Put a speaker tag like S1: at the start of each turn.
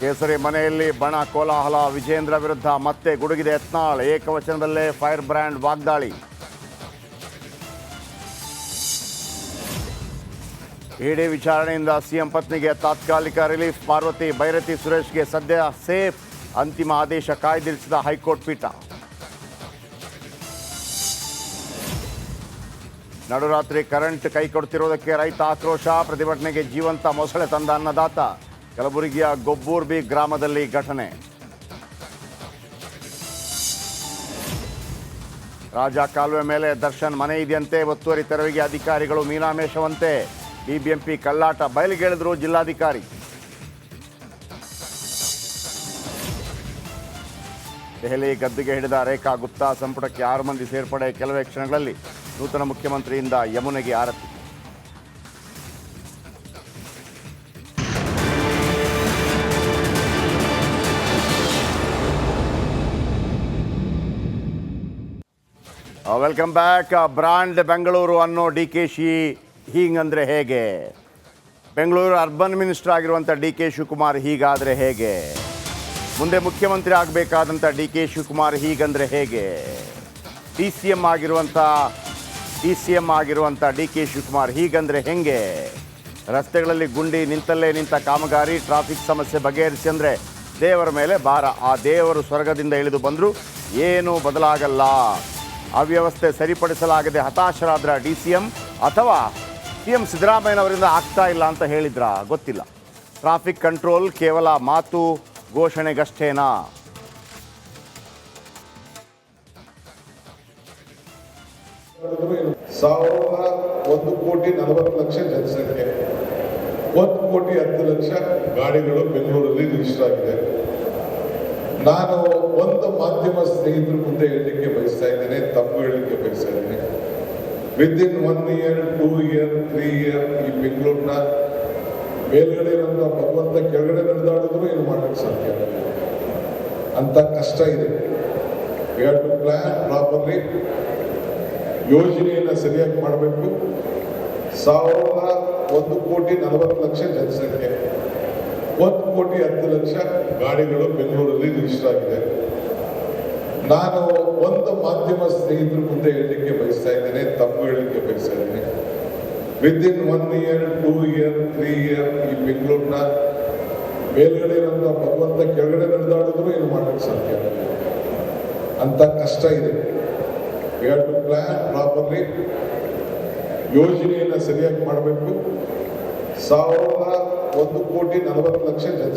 S1: ಕೇಸರಿ ಮನೆಯಲ್ಲಿ ಬಣ ಕೋಲಾಹಲ, ವಿಜೇಂದ್ರ ವಿರುದ್ಧ ಮತ್ತೆ ಗುಡುಗಿದೆ ಯತ್ನಾಳ್, ಏಕವಚನದಲ್ಲೇ ಫೈರ್ ಬ್ರ್ಯಾಂಡ್ ವಾಗ್ದಾಳಿ. ಇಡಿ ವಿಚಾರಣೆಯಿಂದ ಸಿಎಂ ಪತ್ನಿಗೆ ತಾತ್ಕಾಲಿಕ ರಿಲೀಫ್, ಪಾರ್ವತಿ ಭೈರತಿ ಸುರೇಶ್ಗೆ ಸದ್ಯ ಸೇಫ್, ಅಂತಿಮ ಆದೇಶ ಕಾಯ್ದಿರಿಸಿದ ಹೈಕೋರ್ಟ್ ಪೀಠ. ನಡುರಾತ್ರಿ ಕರೆಂಟ್ ಕೈ ಕೊಡ್ತಿರೋದಕ್ಕೆ ರೈತ ಆಕ್ರೋಶ, ಪ್ರತಿಭಟನೆಗೆ ಜೀವಂತ ಮೊಸಳೆ ತಂದ ಅನ್ನದಾತ. ಕಲಬುರಗಿಯ ಗೊಬ್ಬೂರ್ಬಿ ಗ್ರಾಮದಲ್ಲಿ ಘಟನೆ. ರಾಜ ಕಾಲುವೆ ಮೇಲೆ ದರ್ಶನ್ ಮನೆ ಇದೆಯಂತೆ, ಒತ್ತುವರಿ ತೆರವಿಗೆ ಅಧಿಕಾರಿಗಳು ಮೀನಾಮೇಷವಂತೆ. ಬಿಬಿಎಂಪಿ ಕಳ್ಳಾಟ ಬಯಲಿಗೆಳೆದ್ರು ಜಿಲ್ಲಾಧಿಕಾರಿ. ದೆಹಲಿ ಗದ್ದುಗೆ ಹಿಡಿದ ರೇಖಾ ಗುಪ್ತಾ, ಸಂಪುಟಕ್ಕೆ 6 ಮಂದಿ ಸೇರ್ಪಡೆ. ಕೆಲವೇ ಕ್ಷಣಗಳಲ್ಲಿ ನೂತನ ಮುಖ್ಯಮಂತ್ರಿಯಿಂದ ಯಮುನೆಗೆ ಆರತಿ. Welcome back. ಬ್ರಾಂಡ್ ಬೆಂಗಳೂರು ಅನ್ನೋ DKಶಿ ಹೀಗಂದ್ರೆ ಹೇಗೆ? ಬೆಂಗಳೂರು ಅರ್ಬನ್ ಮಿನಿಸ್ಟರ್ ಆಗಿರುವಂಥ DK ಶಿವಕುಮಾರ್ ಹೀಗಾದರೆ ಹೇಗೆ? ಮುಂದೆ ಮುಖ್ಯಮಂತ್ರಿ ಆಗಬೇಕಾದಂಥ DK ಶಿವಕುಮಾರ್ ಹೀಗಂದ್ರೆ ಹೇಗೆ? ಡಿ ಸಿ ಎಂ ಆಗಿರುವಂಥ DK ಶಿವಕುಮಾರ್ ಹೀಗಂದ್ರೆ ಹೆಂಗೆ? ರಸ್ತೆಗಳಲ್ಲಿ ಗುಂಡಿ, ನಿಂತಲ್ಲೇ ನಿಂತ ಕಾಮಗಾರಿ, ಟ್ರಾಫಿಕ್ ಸಮಸ್ಯೆ ಬಗೆಹರಿಸಿ ಅಂದರೆ ದೇವರ ಮೇಲೆ ಭಾರ. ಆ ದೇವರು ಸ್ವರ್ಗದಿಂದ ಇಳಿದು ಬಂದರೂ ಏನೂ ಬದಲಾಗಲ್ಲ. ಅವ್ಯವಸ್ಥೆ ಸರಿಪಡಿಸಲಾಗದೆ ಹತಾಶರಾದ್ರ DCM ಅಥವಾ CM ಸಿದ್ದರಾಮಯ್ಯನವರಿಂದ ಆಗ್ತಾ ಇಲ್ಲ ಅಂತ ಹೇಳಿದ್ರ ಗೊತ್ತಿಲ್ಲ. ಟ್ರಾಫಿಕ್ ಕಂಟ್ರೋಲ್ ಕೇವಲ ಮಾತು ಘೋಷಣೆಗಷ್ಟೇನಾ?
S2: $1.40 ಕೋಟಿ ಜನಸಂಖ್ಯೆ, 1,10,00,000 ಗಾಡಿಗಳು ಬೆಂಗಳೂರಲ್ಲಿ ರಿಜಿಸ್ಟರ್ ಆಗಿದೆ. ನಾನು ಒಂದು ಮಾಧ್ಯಮ ಸ್ನೇಹಿತರ ಮುಂದೆ ಹೇಳಲಿಕ್ಕೆ ಬಯಸ್ತಾ ಇದ್ದೇನೆ, ತಪ್ಪು ಹೇಳಲಿಕ್ಕೆ ಬಯಸ್ತಾ ಇದ್ದೇನೆ. ವಿದಿನ್ 1 year, 2 year, 3 year ಈ ಬೆಂಗಳೂರಿನ ಮೇಲ್ಗಡೆ ಇರೋಂಥ ಭಗವಂತ ಕೆಳಗಡೆ ನಡೆದಾಡಿದ್ರು ಏನು ಮಾಡೋಕ್ಕೆ ಸಾಧ್ಯ ಅಂತ ಕಷ್ಟ ಇದೆ. We have to plan properly. ಯೋಜನೆಯನ್ನು ಸರಿಯಾಗಿ ಮಾಡಬೇಕು. $1.40 ಜನಸಂಖ್ಯೆ, 1,10,00,000 ಗಾಡಿಗಳು ಬೆಂಗಳೂರಲ್ಲಿ ರಿಜಿಸ್ಟರ್ ಆಗಿದೆ. ನಾನು ಒಂದು ಮಾಧ್ಯಮ ಸ್ನೇಹಿತರ ಮುಂದೆ ಹೇಳಲಿಕ್ಕೆ ಬಯಸ್ತಾ ಇದ್ದೇನೆ, ತಪ್ಪು ಹೇಳಲಿಕ್ಕೆ ಬಯಸ್ತಾ ಇದ್ದೇನೆ. ವಿದಿನ್ 1 year, 2 year, 3 year ಈ ಬೆಂಗಳೂರಿನ ಮೇಲ್ಗಡೆ ಇರೋಂಥ ಭಗವಂತ ಕೆಳಗಡೆ ನಡೆದಾಡಿದ್ರು ಏನು ಮಾಡೋಕ್ಕೆ ಸಾಧ್ಯ ಅಂತ ಕಷ್ಟ ಇದೆ. We have to plan properly. ಯೋಜನೆಯನ್ನು ಸರಿಯಾಗಿ ಮಾಡಬೇಕು. $1.40 ಜನಸಂಖ್ಯೆ